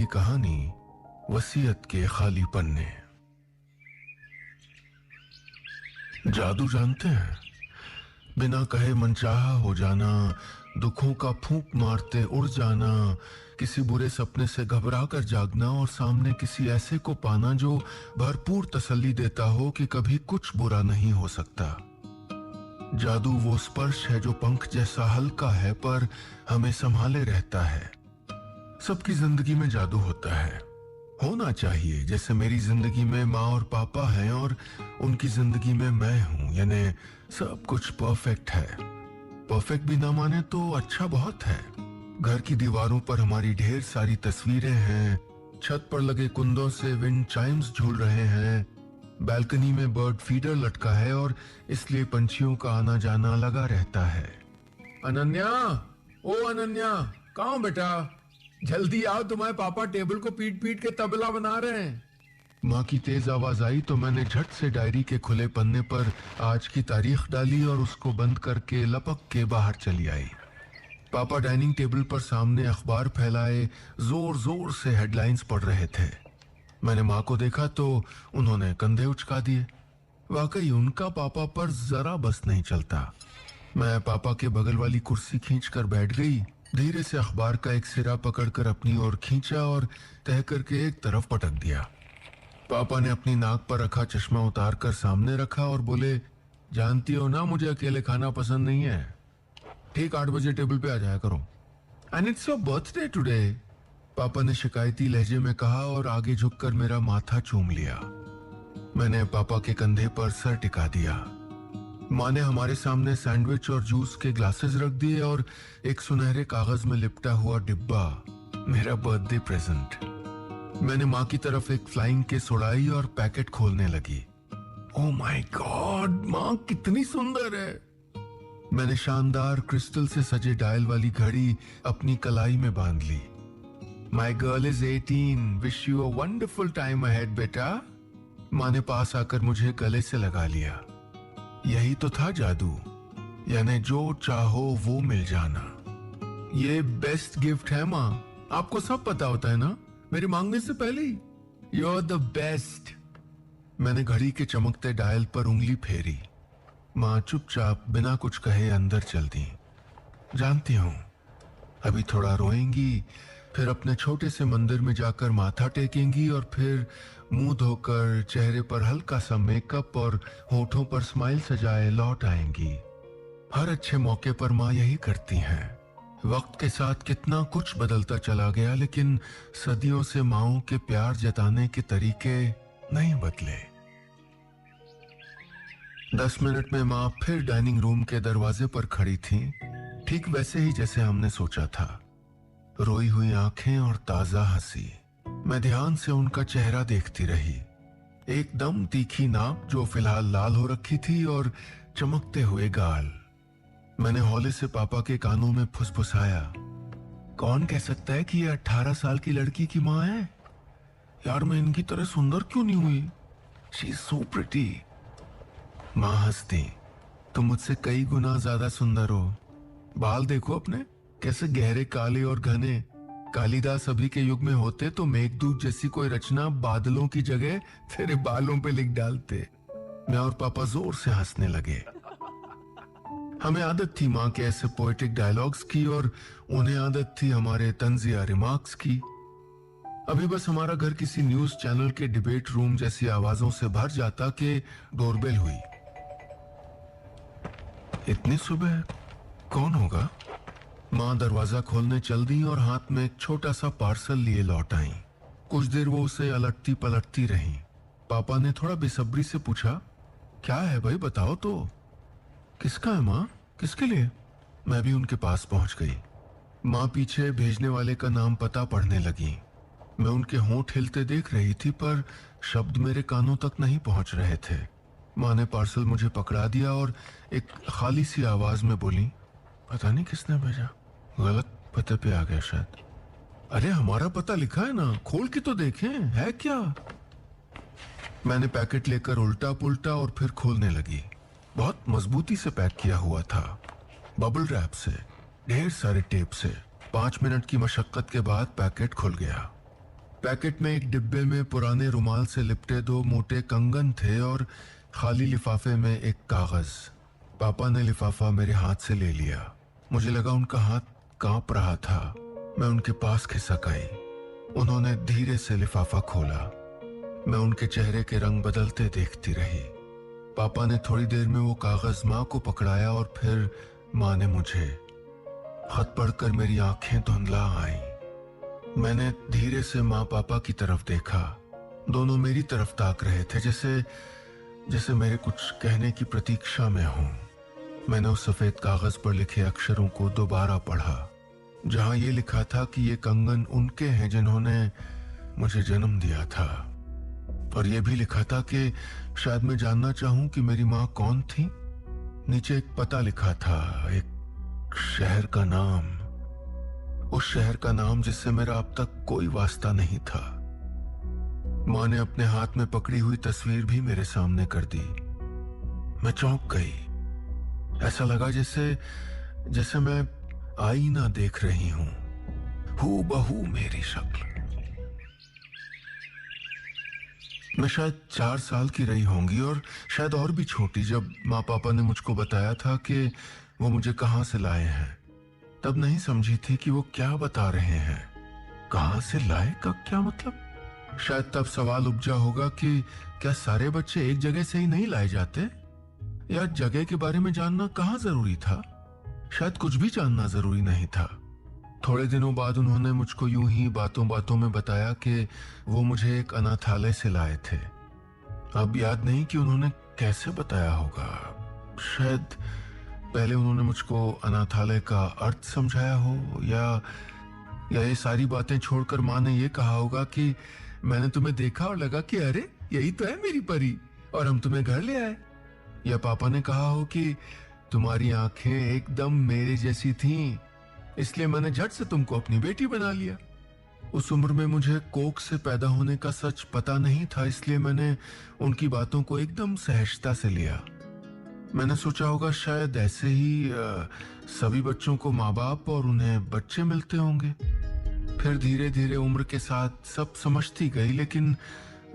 कहानी वसीयत के खाली पन्ने। जादू जानते हैं? बिना कहे मनचाहा हो जाना, दुखों का फूंक मारते उड़ जाना, किसी बुरे सपने से घबरा कर जागना और सामने किसी ऐसे को पाना जो भरपूर तसल्ली देता हो कि कभी कुछ बुरा नहीं हो सकता। जादू वो स्पर्श है जो पंख जैसा हल्का है पर हमें संभाले रहता है। सबकी जिंदगी में जादू होता है, होना चाहिए। जैसे मेरी जिंदगी में माँ और पापा हैं और उनकी जिंदगी में मैं हूं, यानी सब कुछ परफेक्ट है। परफेक्ट भी ना माने तो अच्छा बहुत है। घर की दीवारों पर हमारी ढेर सारी तस्वीरें हैं, छत पर लगे कुंदों से विंड चाइम्स झूल रहे हैं, बालकनी में बर्ड फीडर लटका है और इसलिए पंछियों का आना जाना लगा रहता है। अनन्या, ओ अनन्या, कहाँ हो बेटा? जल्दी आओ, तुम्हारे पापा टेबल को पीट पीट के तबला बना रहे हैं। माँ की तेज आवाज आई तो मैंने झट से डायरी के खुले पन्ने पर आज की तारीख डाली और उसको बंद करके लपक के बाहर चली आई। पापा डाइनिंग टेबल पर सामने अखबार फैलाए जोर जोर से हेडलाइंस पढ़ रहे थे। मैंने माँ को देखा तो उन्होंने कंधे उचका दिए। वाकई उनका पापा पर जरा बस नहीं चलता। मैं पापा के बगल वाली कुर्सी खींचकर बैठ गई, धीरे से अखबार का एक सिरा पकड़कर अपनी ओर खींचा और तह करके एक तरफ पटक दिया। पापा ने अपनी नाक पर रखा चश्मा उतार कर सामने रखा और बोले, जानती हो ना मुझे अकेले खाना पसंद नहीं है। ठीक 8 बजे टेबल पे आ जाया करो। And it's your birthday today, पापा ने शिकायती लहजे में कहा और आगे झुककर मेरा माथा चूम लिया। मैंने पापा के कंधे पर सर टिका दिया। माँ ने हमारे सामने सैंडविच और जूस के ग्लासेस रख दिए और एक सुनहरे कागज में लिपटा हुआ डिब्बा, मेरा बर्थडे प्रेजेंट। मैंने माँ की तरफ एक फ्लाइंग किस उड़ाई और पैकेट खोलने लगी। ओह माय गॉड, माँ कितनी सुंदर है। मैंने शानदार क्रिस्टल से सजे डायल वाली घड़ी अपनी कलाई में बांध ली। My girl is 18. Wish you a wonderful time ahead, बेटा। माँ ने पास आकर मुझे गले से लगा लिया। यही तो था जादू, यानी जो चाहो वो मिल जाना। ये बेस्ट गिफ्ट है माँ, आपको सब पता होता है ना, मेरे मांगने से पहले ही। You're the best। मैंने घड़ी के चमकते डायल पर उंगली फेरी। माँ चुपचाप बिना कुछ कहे अंदर चल दी। जानती हूँ अभी थोड़ा रोएंगी, फिर अपने छोटे से मंदिर में जाकर माथा टेकेंगी और फिर मुंह धोकर चेहरे पर हल्का सा मेकअप और होठों पर स्माइल सजाए लौट आएंगी। हर अच्छे मौके पर माँ यही करती हैं। वक्त के साथ कितना कुछ बदलता चला गया, लेकिन सदियों से माँओं के प्यार जताने के तरीके नहीं बदले। 10 मिनट में माँ फिर डाइनिंग रूम के दरवाजे पर खड़ी थी, ठीक वैसे ही जैसे हमने सोचा था। रोई हुई आंखें और ताजा हंसी। मैं ध्यान से उनका चेहरा देखती रही। एकदम तीखी नाक जो फिलहाल लाल हो रखी थी और चमकते हुए गाल। मैंने हौले से पापा के कानों में फुसफुसाया, कौन कह सकता है कि ये 18 साल की लड़की की माँ है? यार मैं इनकी तरह सुंदर क्यों नहीं हुई? She is so pretty. माँ हंसती, तुम मुझसे कई गुना ज्यादा सुंदर हो। बाल देखो अपने, कैसे गहरे काले और घने। कालिदास अभी के युग में होते तो मेघदूत जैसी कोई रचना बादलों की जगह तेरे बालों पे लिख डालते। मैं और पापा जोर से हंसने लगे। हमें आदत थी माँ के ऐसे पोएटिक डायलॉग्स की और उन्हें आदत थी हमारे तंजिया रिमार्क्स की। अभी बस हमारा घर किसी न्यूज चैनल के डिबेट रूम जैसी आवाजों से भर जाता कि डोरबेल हुई। इतनी सुबह कौन होगा? माँ दरवाजा खोलने चल दी और हाथ में एक छोटा सा पार्सल लिए लौट आई। कुछ देर वो उसे अलटती पलटती रही। पापा ने थोड़ा बेसब्री से पूछा, क्या है भाई बताओ तो। किसका है माँ, किसके लिए? मैं भी उनके पास पहुंच गई। माँ पीछे भेजने वाले का नाम पता पढ़ने लगी। मैं उनके होंठ हिलते देख रही थी पर शब्द मेरे कानों तक नहीं पहुंच रहे थे। माँ ने पार्सल मुझे पकड़ा दिया और एक खाली सी आवाज में बोली, पता नहीं किसने भेजा, गलत पते पे आ गया शायद। अरे हमारा पता लिखा है ना, खोल के तो देखें है क्या। मैंने पैकेट लेकर उल्टा पुल्टा और फिर खोलने लगी। बहुत मजबूती से पैक किया हुआ था, बबल रैप से, ढेर सारे टेप से। 5 मिनट की मशक्कत के बाद पैकेट खुल गया। पैकेट में एक डिब्बे में पुराने रुमाल से लिपटे 2 मोटे कंगन थे और खाली लिफाफे में एक कागज। पापा ने लिफाफा मेरे हाथ से ले लिया। मुझे लगा उनका हाथ कांप रहा था। मैं उनके पास खिसक आई। उन्होंने धीरे से लिफाफा खोला। मैं उनके चेहरे के रंग बदलते देखती रही। पापा ने थोड़ी देर में वो कागज माँ को पकड़ाया और फिर माँ ने मुझे। खत पढ़कर मेरी आंखें धुंधला आईं। मैंने धीरे से माँ पापा की तरफ देखा। दोनों मेरी तरफ ताक रहे थे, जैसे मेरे कुछ कहने की प्रतीक्षा में हूं। मैंने उस सफेद कागज पर लिखे अक्षरों को दोबारा पढ़ा, जहां ये लिखा था कि ये कंगन उनके हैं जिन्होंने मुझे जन्म दिया था। और ये भी लिखा था कि शायद मैं जानना चाहूं कि मेरी माँ कौन थी। नीचे एक पता लिखा था, एक शहर का नाम, उस शहर का नाम जिससे मेरा अब तक कोई वास्ता नहीं था। माँ ने अपने हाथ में पकड़ी हुई तस्वीर भी मेरे सामने कर दी। मैं चौंक गई। ऐसा लगा जैसे मैं आईना देख रही हूं, हूबहू मेरी शक्ल। मैं शायद 4 साल की रही होंगी और शायद और भी छोटी, जब माँ पापा ने मुझको बताया था कि वो मुझे कहाँ से लाए हैं। तब नहीं समझी थी कि वो क्या बता रहे हैं। कहाँ से लाए का क्या मतलब? शायद तब सवाल उपजा होगा कि क्या सारे बच्चे एक जगह से ही नहीं लाए जाते, या जगह के बारे में जानना कहाँ जरूरी था। शायद कुछ भी जानना जरूरी नहीं था। थोड़े दिनों बाद उन्होंने मुझको यूं ही बातों बातों में बताया कि वो मुझे एक अनाथालय से लाए थे। अब याद नहीं कि उन्होंने कैसे बताया होगा। शायद पहले उन्होंने मुझको अनाथालय का अर्थ समझाया हो, या ये सारी बातें छोड़कर माँ ने ये कहा होगा कि मैंने तुम्हें देखा और लगा कि अरे यही तो है मेरी परी, और हम तुम्हें घर ले आए। या पापा ने कहा हो कि तुम्हारी आंखें एकदम मेरे जैसी थीं, इसलिए मैंने झट से तुमको अपनी बेटी बना लिया। उस उम्र में मुझे कोख से पैदा होने का सच पता नहीं था, इसलिए मैंने उनकी बातों को एकदम सहजता से लिया। मैंने सोचा होगा शायद ऐसे ही सभी बच्चों को माँ बाप और उन्हें बच्चे मिलते होंगे। फिर धीरे धीरे उम्र के साथ सब समझती गई, लेकिन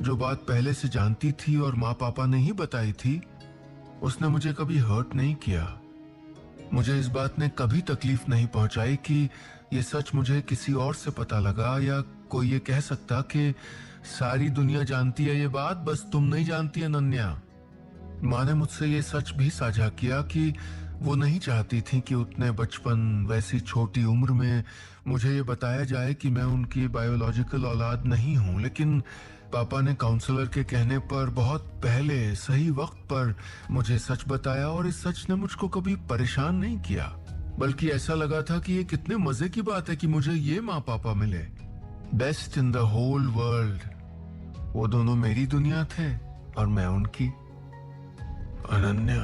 जो बात पहले से जानती थी और माँ पापा ने ही बताई थी, उसने मुझे कभी हर्ट नहीं किया। मुझे इस बात ने कभी तकलीफ नहीं पहुंचाई कि ये सच मुझे किसी और से पता लगा, या कोई ये कह सकता कि सारी दुनिया जानती है ये बात, बस तुम नहीं जानती अनन्या। माँ ने मुझसे ये सच भी साझा किया कि वो नहीं चाहती थी कि उतने बचपन, वैसी छोटी उम्र में मुझे ये बताया जाए कि मैं उनकी बायोलॉजिकल औलाद नहीं हूं। लेकिन पापा ने काउंसलर के कहने पर बहुत पहले सही वक्त पर मुझे सच बताया, और इस सच ने मुझको कभी परेशान नहीं किया, बल्कि ऐसा लगा था कि ये कितने मजे की बात है कि मुझे ये माँ पापा मिले, best in the whole world. वो दोनों मेरी दुनिया थे और मैं उनकी। अनन्या,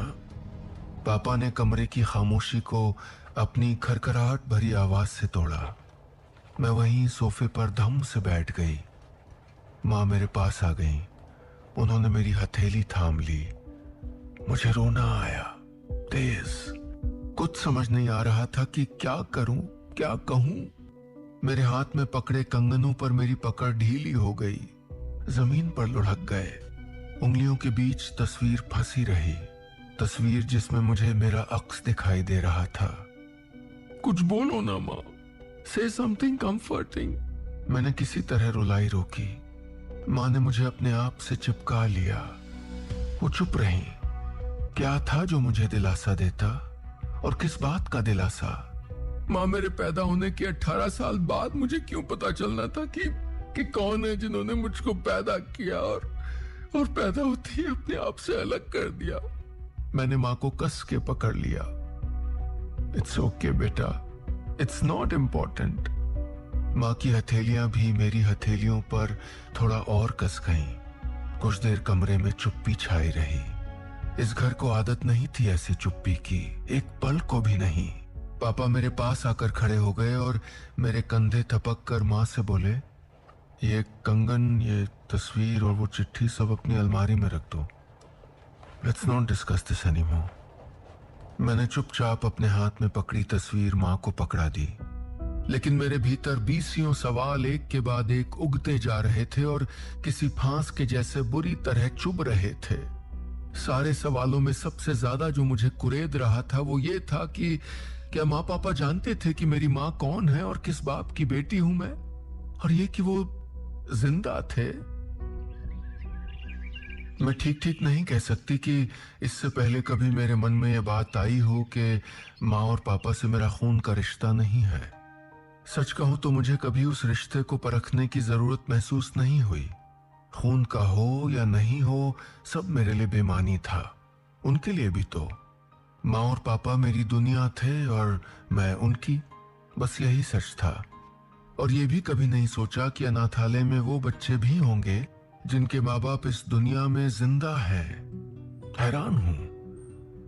पापा ने कमरे की खामोशी को अपनी खरखराहट भरी आवाज से तोड़ा। मैं वहीं सोफे पर धम से बैठ गई। माँ मेरे पास आ गई। उन्होंने मेरी हथेली थाम ली। मुझे रोना आया, तेज। कुछ समझ नहीं आ रहा था कि क्या करूं, क्या कहूं। मेरे हाथ में पकड़े कंगनों पर मेरी पकड़ ढीली हो गई, जमीन पर लुढ़क गए। उंगलियों के बीच तस्वीर फंसी रही, तस्वीर जिसमें मुझे मेरा अक्स दिखाई दे रहा था। कुछ बोलो ना माँ, से समथिंग कंफर्टिंग। मैंने किसी तरह रुलाई रोकी। माँ ने मुझे अपने आप से चिपका लिया। वो चुप रही। क्या था जो मुझे दिलासा देता, और किस बात का दिलासा? माँ, मेरे पैदा होने के 18 साल बाद मुझे क्यों पता चलना था कि कौन है जिन्होंने मुझको पैदा किया और पैदा होते ही अपने आप से अलग कर दिया। मैंने माँ को कस के पकड़ लिया। इट्स ओके बेटा, इट्स नॉट इम्पोर्टेंट। माँ की हथेलियां भी मेरी हथेलियों पर थोड़ा और कस गईं। कुछ देर कमरे में चुप्पी छाई रही। इस घर को आदत नहीं थी ऐसी चुप्पी की, एक पल को भी नहीं। पापा मेरे पास आकर खड़े हो गए और मेरे कंधे थपक कर माँ से बोले, ये कंगन, ये तस्वीर और वो चिट्ठी सब अपनी अलमारी में रख दो। Let's not discuss this anymore. मैंने चुपचाप अपने हाथ में पकड़ी तस्वीर माँ को पकड़ा दी। लेकिन मेरे भीतर बीसियों सवाल एक के बाद एक उगते जा रहे थे और किसी फांस के जैसे बुरी तरह चुभ रहे थे। सारे सवालों में सबसे ज्यादा जो मुझे कुरेद रहा था वो ये था कि क्या माँ पापा जानते थे कि मेरी माँ कौन है और किस बाप की बेटी हूं मैं, और ये कि वो जिंदा थे। मैं ठीक ठीक नहीं कह सकती कि इससे पहले कभी मेरे मन में यह बात आई हो कि माँ और पापा से मेरा खून का रिश्ता नहीं है। सच कहूं तो मुझे कभी उस रिश्ते को परखने की जरूरत महसूस नहीं हुई। खून का हो या नहीं हो, सब मेरे लिए बेमानी था। उनके लिए भी तो। माँ और पापा मेरी दुनिया थे और मैं उनकी, बस यही सच था। और ये भी कभी नहीं सोचा कि अनाथालय में वो बच्चे भी होंगे जिनके माँ बाप इस दुनिया में जिंदा हैं। हैरान हूं,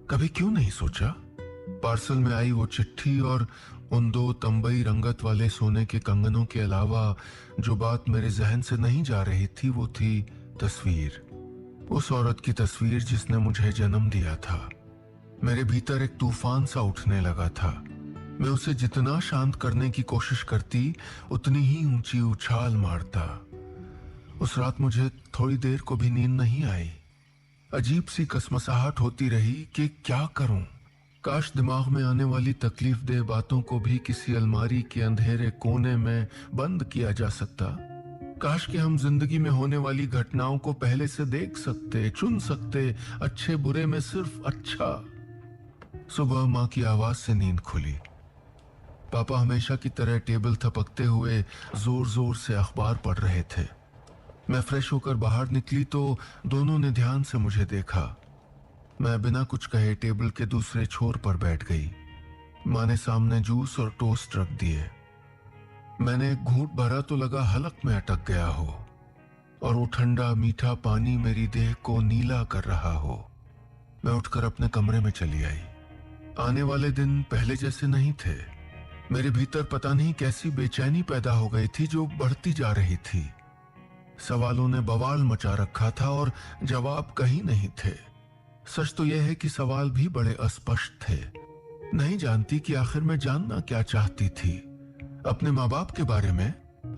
कभी क्यों नहीं सोचा। पार्सल में आई वो चिट्ठी और उन 2 तंबई रंगत वाले सोने के कंगनों के अलावा जो बात मेरे जहन से नहीं जा रही थी वो थी तस्वीर। उस औरत की तस्वीर जिसने मुझे जन्म दिया था। मेरे भीतर एक तूफान सा उठने लगा था। मैं उसे जितना शांत करने की कोशिश करती उतनी ही ऊंची उछाल मारता। उस रात मुझे थोड़ी देर को भी नींद नहीं आई। अजीब सी कसमसाहट होती रही कि क्या करूं। काश दिमाग में आने वाली तकलीफ दे बातों को भी किसी अलमारी के अंधेरे कोने में बंद किया जा सकता। काश कि हम जिंदगी में होने वाली घटनाओं को पहले से देख सकते, चुन सकते, अच्छे बुरे में सिर्फ अच्छा। सुबह माँ की आवाज से नींद खुली। पापा हमेशा की तरह टेबल थपकते हुए जोर जोर से अखबार पढ़ रहे थे। मैं फ्रेश होकर बाहर निकली तो दोनों ने ध्यान से मुझे देखा। मैं बिना कुछ कहे टेबल के दूसरे छोर पर बैठ गई। माँ ने सामने जूस और टोस्ट रख दिए। मैंने एक घूंट भरा तो लगा हलक में अटक गया हो और वो ठंडा मीठा पानी मेरी देह को नीला कर रहा हो। मैं उठकर अपने कमरे में चली आई। आने वाले दिन पहले जैसे नहीं थे। मेरे भीतर पता नहीं कैसी बेचैनी पैदा हो गई थी जो बढ़ती जा रही थी। सवालों ने बवाल मचा रखा था और जवाब कहीं नहीं थे। सच तो यह है कि सवाल भी बड़े अस्पष्ट थे। नहीं जानती कि आखिर मैं जानना क्या चाहती थी। अपने माँ बाप के बारे में,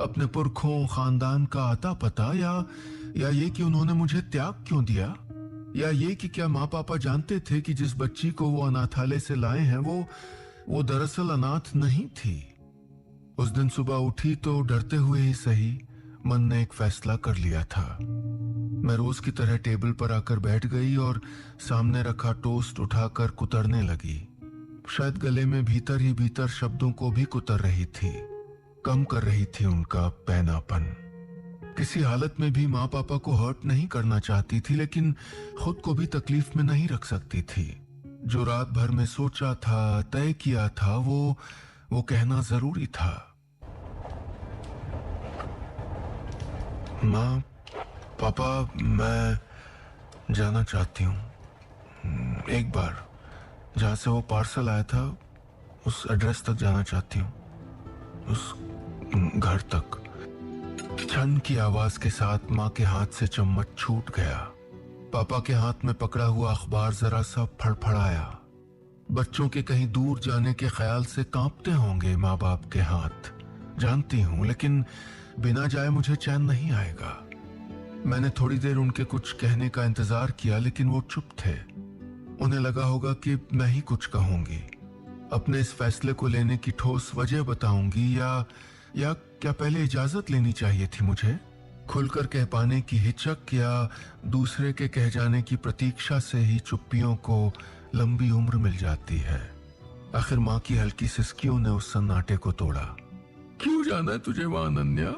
अपने पुरखों खानदान का आता पता, या ये कि उन्होंने मुझे त्याग क्यों दिया, या ये कि क्या माँ पापा जानते थे कि जिस बच्ची को वो अनाथालय से लाए हैं वो दरअसल अनाथ नहीं थी। उस दिन सुबह उठी तो डरते हुए ही सही मन ने एक फैसला कर लिया था। मैं रोज की तरह टेबल पर आकर बैठ गई और सामने रखा टोस्ट उठाकर कुतरने लगी। शायद गले में भीतर ही भीतर शब्दों को भी कुतर रही थी, कम कर रही थी उनका पैनापन। किसी हालत में भी माँ पापा को हर्ट नहीं करना चाहती थी, लेकिन खुद को भी तकलीफ में नहीं रख सकती थी। जो रात भर में सोचा था, तय किया था, वो कहना जरूरी था। माँ पापा, मैं जाना चाहती हूँ। एक बार जहाँ से वो पार्सल आया था उस एड्रेस तक जाना चाहती हूँ, उस घर तक। छन की आवाज के साथ माँ के हाथ से चम्मच छूट गया। पापा के हाथ में पकड़ा हुआ अखबार जरा सा फड़फड़ाया। बच्चों के कहीं दूर जाने के ख्याल से कांपते होंगे माँ बाप के हाथ, जानती हूँ, लेकिन बिना जाए मुझे चैन नहीं आएगा। मैंने थोड़ी देर उनके कुछ कहने का इंतजार किया, लेकिन वो चुप थे। उन्हें लगा होगा कि मैं ही कुछ कहूंगी, अपने इस फैसले को लेने की ठोस वजह बताऊंगी, या क्या पहले इजाजत लेनी चाहिए थी मुझे। खुलकर कह पाने की हिचक या दूसरे के कह जाने की प्रतीक्षा से ही चुप्पियों को लंबी उम्र मिल जाती है। आखिर माँ की हल्की सिसकियों ने उस सन्नाटे को तोड़ा। क्यों जाना है तुझे वहां अनन्या?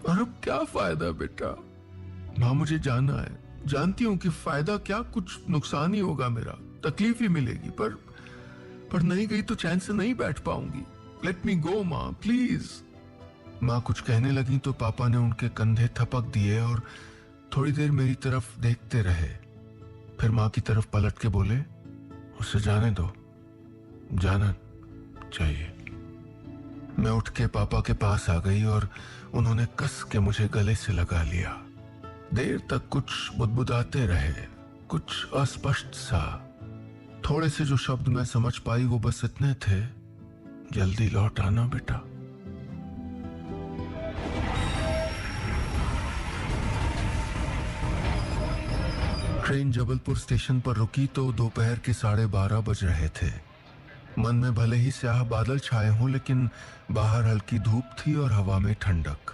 और अब क्या फायदा बेटा? माँ मुझे जाना है, जानती हूं कि फायदा क्या, कुछ नुकसान ही होगा, मेरा तकलीफ ही मिलेगी, पर नहीं गई तो चैन से नहीं बैठ पाऊंगी। लेट मी गो माँ प्लीज। माँ कुछ कहने लगी तो पापा ने उनके कंधे थपक दिए और थोड़ी देर मेरी तरफ देखते रहे। फिर माँ की तरफ पलट के बोले, उसे जाने दो, जाना चाहिए। मैं उठ के पापा के पास आ गई और उन्होंने कस के मुझे गले से लगा लिया। देर तक कुछ बुदबुदाते रहे, कुछ अस्पष्ट सा। थोड़े से जो शब्द मैं समझ पाई वो बस इतने थे, जल्दी लौट आना बेटा। ट्रेन जबलपुर स्टेशन पर रुकी तो दोपहर के 12:30 बज रहे थे। मन में भले ही स्याह बादल छाए हों, लेकिन बाहर हल्की धूप थी और हवा में ठंडक।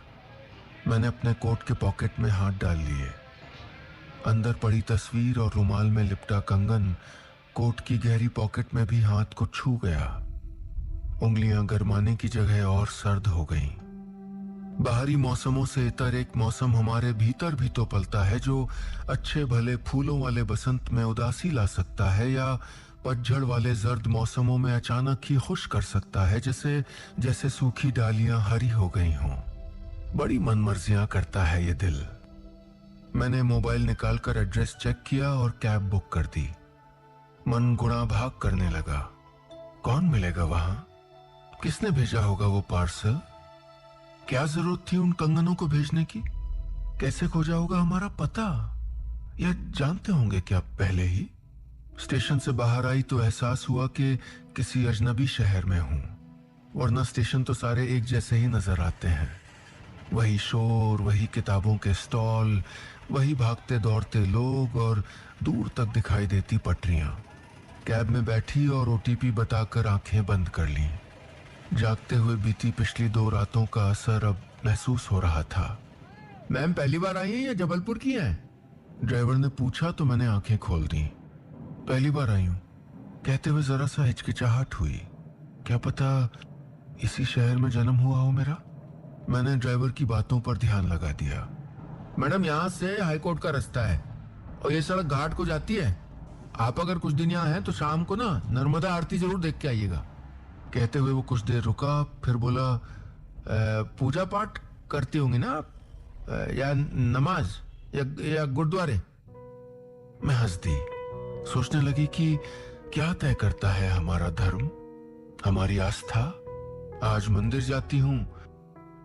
मैंने अपने कोट के पॉकेट में हाथ डाल लिए। अंदर पड़ी तस्वीर और रुमाल में लिपटा कंगन कोट की गहरी पॉकेट में भी हाथ को छू गया। उंगलियां गरमाने की जगह और सर्द हो गईं। बाहरी मौसमों से इतर एक मौसम हमारे भीतर भी तो पलता है, जो अच्छे भले फूलों वाले बसंत में उदासी ला सकता है या पतझड़ वाले जर्द मौसमों में अचानक ही खुश कर सकता है, जैसे सूखी डालियां हरी हो गई हों। बड़ी मनमर्जियां करता है ये दिल। मैंने मोबाइल निकालकर एड्रेस चेक किया और कैब बुक कर दी। मन गुणा भाग करने लगा। कौन मिलेगा वहां? किसने भेजा होगा वो पार्सल? क्या जरूरत थी उन कंगनों को भेजने की? कैसे खोजा होगा हमारा पता? या जानते होंगे क्या पहले ही? स्टेशन से बाहर आई तो एहसास हुआ कि किसी अजनबी शहर में हूं, वरना स्टेशन तो सारे एक जैसे ही नजर आते हैं। वही शोर, वही किताबों के स्टॉल, वही भागते दौड़ते लोग और दूर तक दिखाई देती पटरियां। कैब में बैठी और ओटीपी बताकर आंखें बंद कर लीं। जागते हुए बीती पिछली 2 रातों का असर अब महसूस हो रहा था। मैम पहली बार आई हैं या जबलपुर की हैं? ड्राइवर ने पूछा तो मैंने आंखें खोल दी। पहली बार आई हूं, कहते हुए जरा सा हिचकिचाहट हुई। क्या पता इसी शहर में जन्म हुआ हो मेरा। मैंने ड्राइवर की बातों पर ध्यान लगा दिया। मैडम यहाँ से हाईकोर्ट का रास्ता है और ये सड़क घाट को जाती है। आप अगर कुछ दिन यहाँ हैं तो शाम को ना नर्मदा आरती जरूर देख के आइएगा। कहते हुए वो कुछ देर रुका, फिर बोला, पूजा पाठ करती होंगी ना आप, या नमाज या गुरुद्वारे? मैं हंस दी। सोचने लगी कि क्या तय करता है हमारा धर्म, हमारी आस्था। आज मंदिर जाती हूं,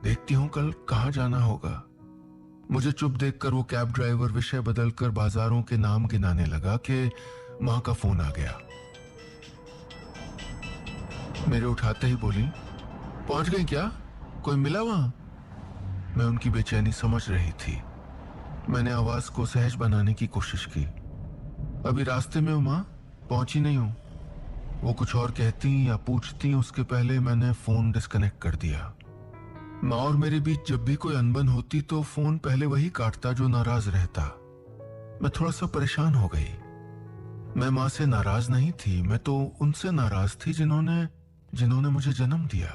देखती हूं कल कहां जाना होगा। मुझे चुप देखकर वो कैब ड्राइवर विषय बदलकर बाजारों के नाम गिनाने लगा कि मां का फोन आ गया। मेरे उठाते ही बोली, पहुंच गई क्या? कोई मिला वहां? मैं उनकी बेचैनी समझ रही थी। मैंने आवाज को सहज बनाने की कोशिश की। अभी रास्ते में हूं मां, पहुंची नहीं हूं। वो कुछ और कहती या पूछती उसके पहले मैंने फोन डिस्कनेक्ट कर दिया। माँ और मेरे बीच जब भी कोई अनबन होती तो फोन पहले वही काटता जो नाराज रहता। मैं थोड़ा सा परेशान हो गई। मैं माँ से नाराज नहीं थी, मैं तो उनसे नाराज थी जिन्होंने मुझे जन्म दिया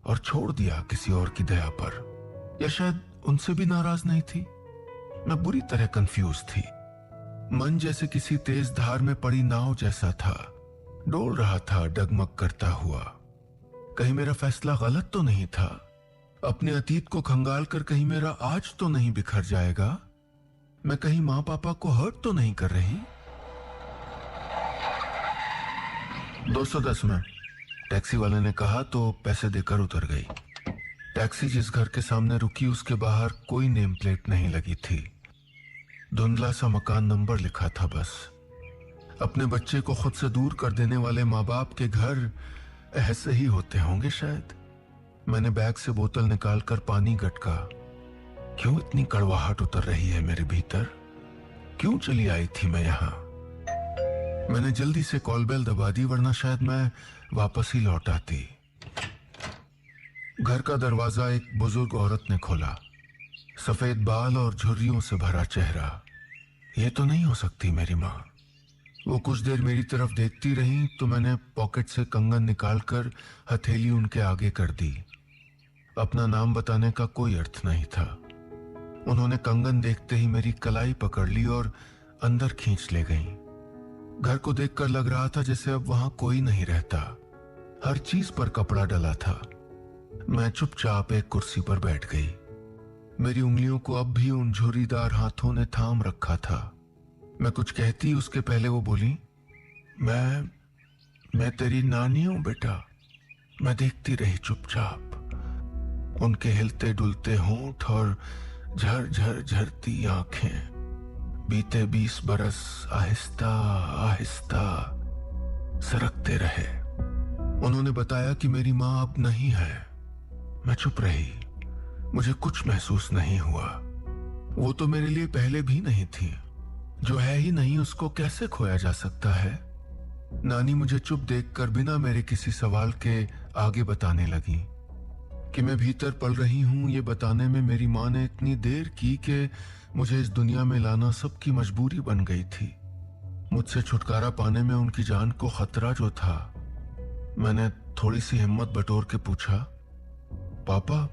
और छोड़ दिया किसी और की दया पर। या शायद उनसे भी नाराज नहीं थी। मैं बुरी तरह कंफ्यूज थी। मन जैसे किसी तेज धार में पड़ी नाव जैसा था, डोल रहा था डगमग करता हुआ। कहीं मेरा फैसला गलत तो नहीं था? अपने अतीत को खंगाल कर कहीं मेरा आज तो नहीं बिखर जाएगा? मैं कहीं माँ पापा को हर्ट तो नहीं कर रही? 210 में टैक्सी वाले ने कहा तो पैसे देकर उतर गई। टैक्सी जिस घर के सामने रुकी उसके बाहर कोई नेम प्लेट नहीं लगी थी। धुंधला सा मकान नंबर लिखा था बस। अपने बच्चे को खुद से दूर कर देने वाले माँ बाप के घर ऐसे ही होते होंगे शायद। मैंने बैग से बोतल निकालकर पानी गटका। क्यों इतनी कड़वाहट उतर रही है मेरे भीतर? क्यों चली आई थी मैं यहां? मैंने जल्दी से कॉल बेल दबा दी, वरना शायद मैं वापस ही लौट आती। घर का दरवाजा एक बुजुर्ग औरत ने खोला। सफेद बाल और झुर्रियों से भरा चेहरा। यह तो नहीं हो सकती मेरी माँ। वो कुछ देर मेरी तरफ देखती रही तो मैंने पॉकेट से कंगन निकालकर हथेली उनके आगे कर दी। अपना नाम बताने का कोई अर्थ नहीं था। उन्होंने कंगन देखते ही मेरी कलाई पकड़ ली और अंदर खींच ले गईं। घर को देखकर लग रहा था जैसे अब वहां कोई नहीं रहता। हर चीज पर कपड़ा डला था। मैं चुपचाप एक कुर्सी पर बैठ गई। मेरी उंगलियों को अब भी उन झुर्रीदार हाथों ने थाम रखा था। मैं कुछ कहती उसके पहले वो बोली, मैं तेरी नानी हूं बेटा। मैं देखती रही चुपचाप। उनके हिलते डुलते होंठ और झर झर झरती आंखें। बीते 20 बरस आहिस्ता आहिस्ता सरकते रहे। उन्होंने बताया कि मेरी माँ अब नहीं है। मैं चुप रही। मुझे कुछ महसूस नहीं हुआ। वो तो मेरे लिए पहले भी नहीं थी। जो है ही नहीं उसको कैसे खोया जा सकता है? नानी मुझे चुप देखकर बिना मेरे किसी सवाल के आगे बताने लगी कि मैं भीतर पल रही हूं। ये बताने में मेरी माँ ने इतनी देर की कि मुझे इस दुनिया में लाना सबकी मजबूरी बन गई थी। मुझसे छुटकारा पाने में उनकी जान को खतरा जो था। मैंने थोड़ी सी हिम्मत बटोर के पूछा, पापा,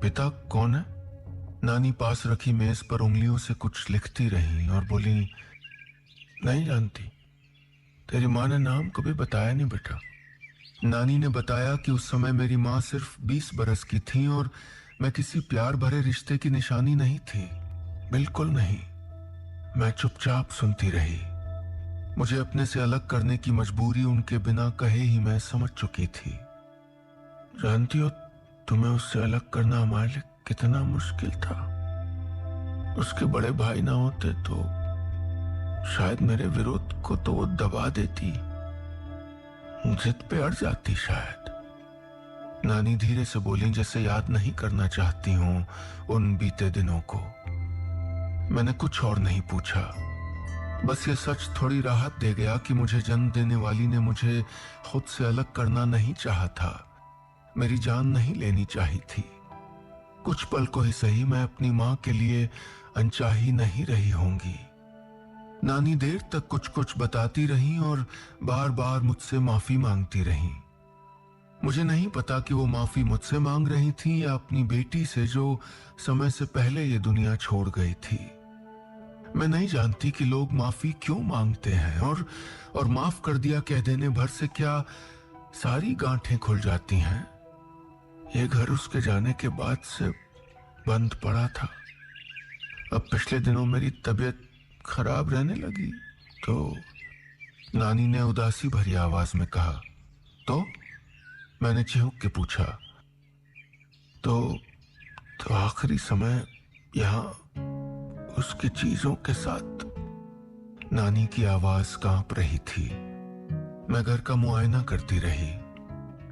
पिता कौन है? नानी पास रखी मेज पर उंगलियों से कुछ लिखती रही और बोली, नहीं जानती, तेरी माँ ने नाम कभी बताया नहीं बेटा। नानी ने बताया कि उस समय मेरी माँ सिर्फ 20 बरस की थी और मैं किसी प्यार भरे रिश्ते की निशानी नहीं थी, बिल्कुल नहीं। मैं चुपचाप सुनती रही। मुझे अपने से अलग करने की मजबूरी उनके बिना कहे ही मैं समझ चुकी थी। जानती हो, तुम्हें उससे अलग करना हमारे लिए कितना मुश्किल था। उसके बड़े भाई ना होते तो शायद मेरे विरोध को तो वो दबा देती, जिद पे अड़ जाती शायद। नानी धीरे से बोली, जैसे याद नहीं करना चाहती हूं उन बीते दिनों को। मैंने कुछ और नहीं पूछा, बस ये सच थोड़ी राहत दे गया कि मुझे जन्म देने वाली ने मुझे खुद से अलग करना नहीं चाहा था, मेरी जान नहीं लेनी चाहिए थी। कुछ पल को ही सही मैं अपनी माँ के लिए अनचाही नहीं रही होंगी। नानी देर तक कुछ कुछ बताती रही और बार बार मुझसे माफी मांगती रही। मुझे नहीं पता कि वो माफी मुझसे मांग रही थी या अपनी बेटी से जो समय से पहले ये दुनिया छोड़ गई थी। मैं नहीं जानती कि लोग माफी क्यों मांगते हैं और माफ कर दिया कह देने भर से क्या सारी गांठें खुल जाती हैं। ये घर उसके जाने के बाद से बंद पड़ा था। अब पिछले दिनों मेरी तबीयत खराब रहने लगी तो नानी ने उदासी भरी आवाज में कहा, तो मैंने चिहुक के पूछा, तो आखिरी समय यहां उसकी चीजों के साथ। नानी की आवाज कांप रही थी। मैं घर का मुआयना करती रही,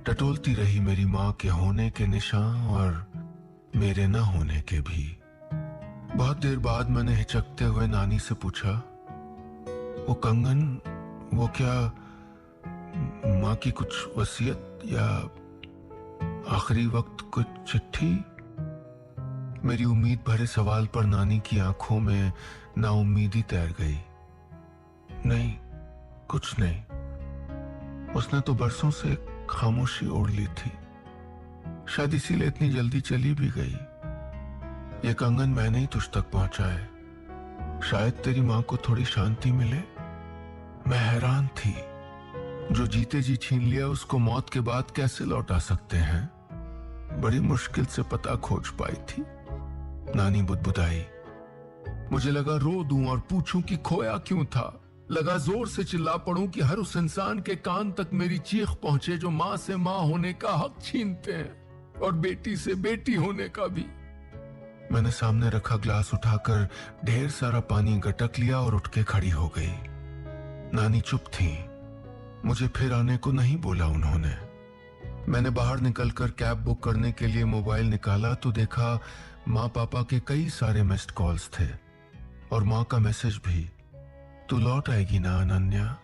टटोलती रही मेरी माँ के होने के निशान और मेरे न होने के भी। बहुत देर बाद मैंने हिचकते हुए नानी से पूछा, वो कंगन, वो क्या माँ की कुछ वसीयत या आखिरी वक्त कुछ चिट्ठी? मेरी उम्मीद भरे सवाल पर नानी की आंखों में नाउम्मीदी तैर गई। नहीं, कुछ नहीं। उसने तो बरसों से खामोशी ओढ़ ली थी, शायद इसीलिए इतनी जल्दी चली भी गई। ये कंगन मैंने ही तुझ तक पहुंचाए, शायद तेरी मां को थोड़ी शांति मिले। मैं हैरान थी, जो जीते जी छीन लिया उसको मौत के बाद कैसे लौटा सकते हैं? बड़ी मुश्किल से पता खोज पाई थी। नानी बुदबुदाई। मुझे लगा रो दूं और पूछूं कि खोया क्यों था। लगा जोर से चिल्ला पड़ूं कि हर उस इंसान के कान तक मेरी चीख पहुंचे जो मां से मां होने का हक छीनते हैं और बेटी से बेटी होने का भी। मैंने सामने रखा ग्लास उठाकर ढेर सारा पानी गटक लिया और उठ के खड़ी हो गई। नानी चुप थी। मुझे फिर आने को नहीं बोला उन्होंने। मैंने बाहर निकलकर कैब बुक करने के लिए मोबाइल निकाला तो देखा माँ पापा के कई सारे मिस्ड कॉल्स थे और माँ का मैसेज भी, तू लौट आएगी ना अनन्या,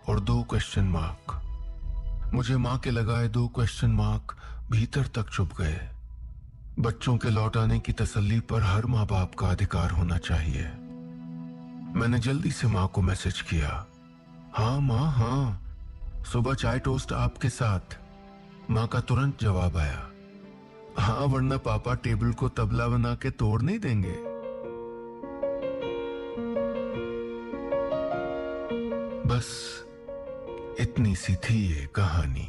और 2 क्वेश्चन मार्क। मुझे माँ के लगाए 2 क्वेश्चन मार्क भीतर तक चुभ गए। बच्चों के लौट आने की तसल्ली पर हर माँ बाप का अधिकार होना चाहिए। मैंने जल्दी से माँ को मैसेज किया, हाँ माँ हाँ, सुबह चाय टोस्ट आपके साथ। माँ का तुरंत जवाब आया, हाँ वरना पापा टेबल को तबला बना के तोड़ नहीं देंगे। बस इतनी सी थी ये कहानी।